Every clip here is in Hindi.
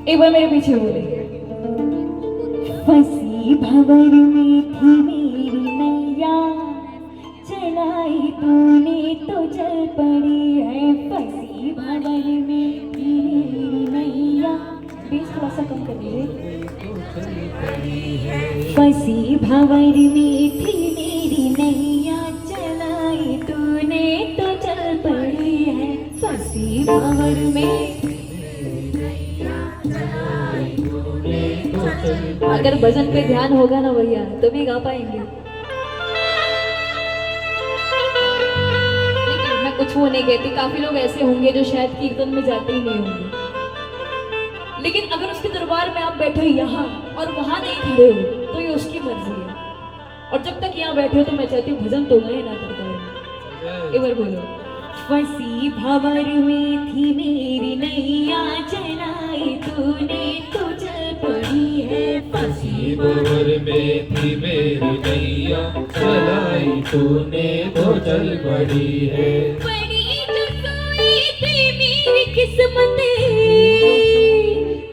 एक बार मेरे पीछे बोले। फंसी भंवर में थी मेरी नैया, चलाई तूने तो चल पड़ी है। फंसी भंवर में थी मेरी नैया, बेस थोड़ा सा कम कर दीजिए। फंसी भंवर में थी मेरी नैया, चलाई तूने तो चल पड़ी है। फंसी भंवर में। अगर भजन पे ध्यान होगा ना भैया तभी गा पाएंगे। देखिए मैं कुछ वो नहीं कहती, काफी लोग ऐसे होंगे जो शायद कीर्तन में जाते ही नहीं होंगे, लेकिन अगर उसके दरबार में आप बैठे हो यहाँ और वहां नहीं खड़े हो तो ये उसकी मर्जी है। और जब तक यहाँ बैठे हो तो मैं चाहती हूँ भजन तो गए ना कर पाए। एक बार बोलो। फंसी भंवर में थी मेरी नैया, चलाई तूने तो चल पड़ी है। फंसी भंवर में थी मेरी नैया, चलाई तूने तो चल पड़ी है। बड़ी रसोई थी मेरी किस्मत,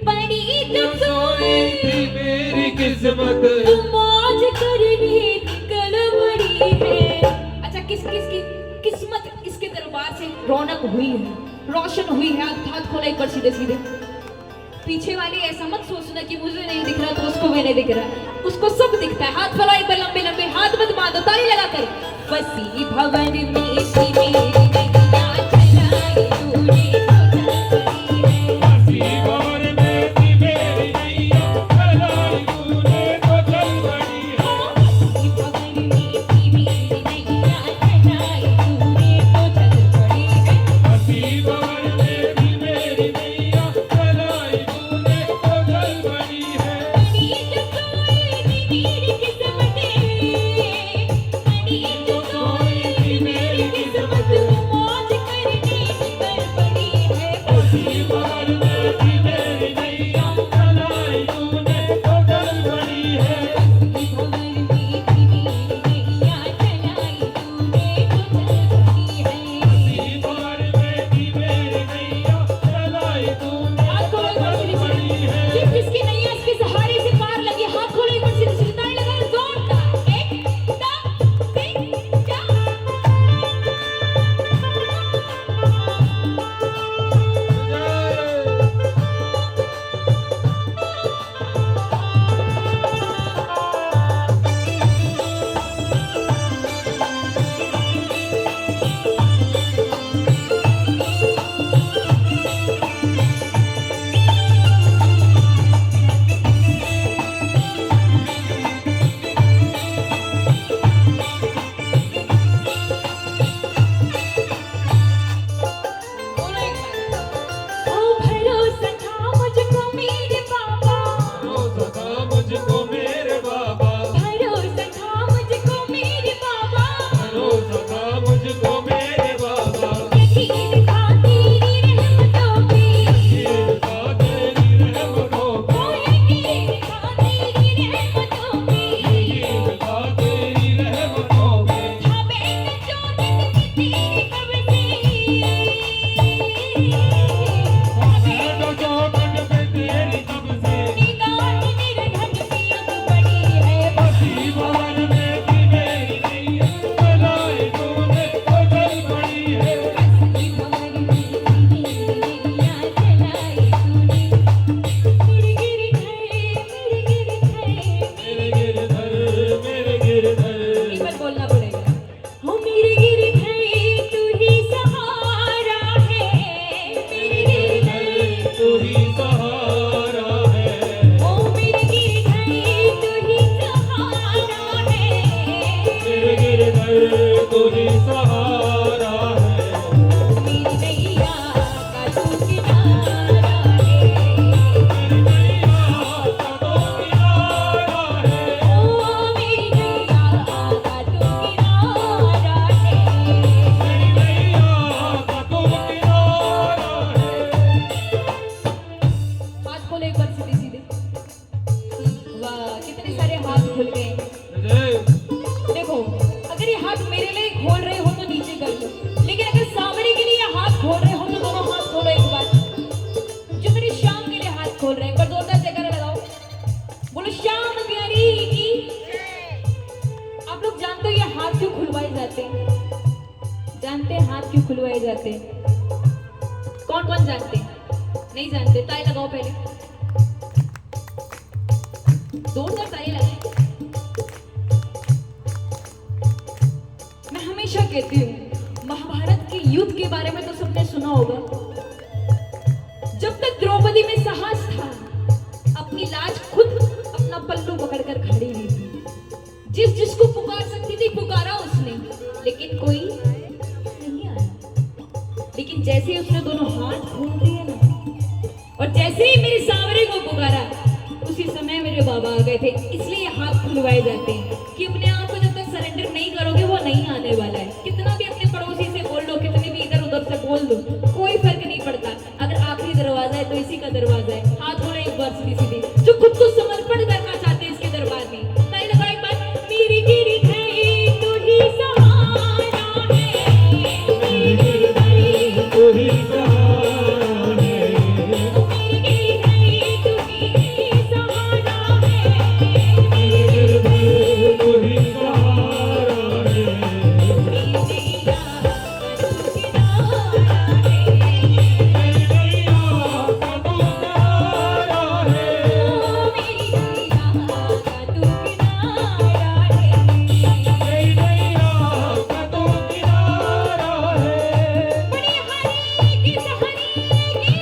बड़ी रसोई थी मेरी किस्मत, मौज करनी निकल पड़ी है। अच्छा किस किस की किस्मत इसके दरबार से रौनक हुई है, रोशन हुई है। हाथ खोला एक बार सीधे सीधे। पीछे वाली ऐसा मत सोचना कि मुझे नहीं दिख रहा तो उसको भी नहीं दिख रहा, उसको सब दिखता है। हाथ फैलाओ एक बार लंबे लंबे, हाथ मत बांधो, ताली लगा कर। फंसी भंवर में थी मेरी नैया, चलाई तूने तो चल पड़ी है। फंसी भंवर में थी मेरी नैया, चलाई तूने तो चल पड़ी है। फंसी भंवर में थी मेरी नैया, चलाई तूने तो चल पड़ी है। फंसी भंवर में थी मेरी नैया, चलाई तूने तो चल पड़ी है। बड़ी रसोई थी मेरी किस्मत, बड़ी रसोई थी मेरी किस्मत, जाते हैं। कौन कौन जानते हैं? नहीं जानते? ताली लगाओ पहले, जोरदार ताली लगाएं। मैं हमेशा कहती हूँ, महाभारत के युद्ध के बारे में तो सबने सुना होगा। जब तक द्रौपदी में साहस था, अपनी लाज खुद अपना पल्लू पकड़कर खड़ी हुई थी। जिसको पुकार सकती थी पुकारा उसने, लेकिन कोई नहीं आया। लेकिन जैसे ही उसने दोनों हाथ खोल दिए ना, और जैसे ही मेरे सांवरे को पुकारा, उसी समय मेरे बाबा आ गए थे। इसलिए हाथ खुलवाए जाते हैं कि अपने आप को जब तक सरेंडर नहीं करोगे वो नहीं आने वाला है। कितना भी अपने पड़ोसी से बोल लो, कितने भी इधर उधर से बोल दो, कोई फर्क नहीं पड़ता। अगर आखिरी दरवाजा है तो इसी का दरवाजा है। हाथ बोले एक बार सीधी सीधी, जो खुद को समर्पण करना चाहते हैं इसके दरबार में। ताली लगाओ एक बार। मेरी गिरी गई तू ही सहारा है, मेरी गिरी गई तू ही सहारा है, मेरी गिरी गई तू ही सहारा है, मेरी गिरी गई तू ही सहारा है, मेरी नैया का तू किनारा है, मेरी नैया का तू किनारा है, मेरी नैया का तू किनारा है। मेरी नैया का तू किनारा है। बड़ी हरी की सहरी की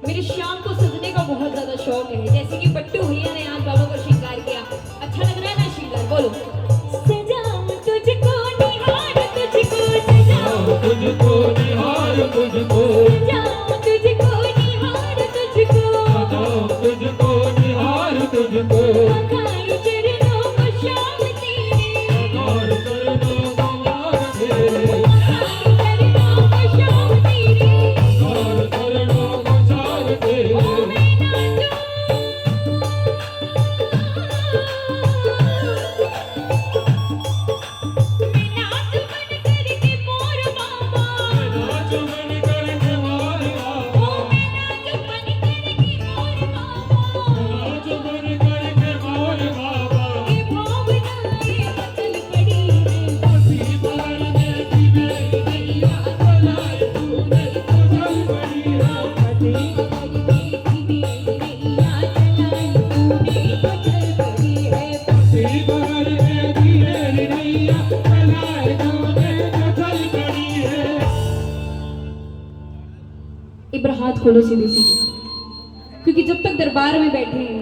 मेरे शाम को सजने का बहुत ज्यादा शौक है। जैसे कि बट्टू भैया ने आज बाबा को श्रृंगार किया। अच्छा लग रहा है ना श्रृंगार? बोलो। सजाऊं तुझको निहार तुझको, सजाऊं तुझको निहार तुझको, सजाऊं तुझको निहार तुझको, तुझको निहार तुझको, पखारूं चरणों को शाम तेरे, और चरणों को मार तेरे, पखारूं चरणों को शाम तेरे, और चरणों को चार तेरे। ओ मैं नाचूं, मैं नाच बन करके मोर बाबा, नाच बन करके मोर बाबा, ओ मैं नाच बन करके मोर बाबा, नाच बन करके मोर बाबा। ये भावनाएं बदल पड़ी है, उसी भरने की मेरी नैया चलाए तूने तो चल पड़ी है। बदल पड़ी थी मेरी नैया चलाई तूने तो चल पड़ी है। उसी भरने की मेरी नैया चलाए तूने तो चल पड़ी है। एक बार हाथ खोलो सीधे सीधे, क्योंकि जब तक दरबार में बैठे हैं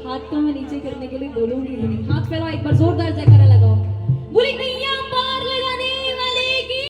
हाथ तो मैं नीचे करने के लिए बोलूंगी ही नहीं। हाथ फैलाओ, एक बार जोरदार जयकारा लगाओ। बोले नैया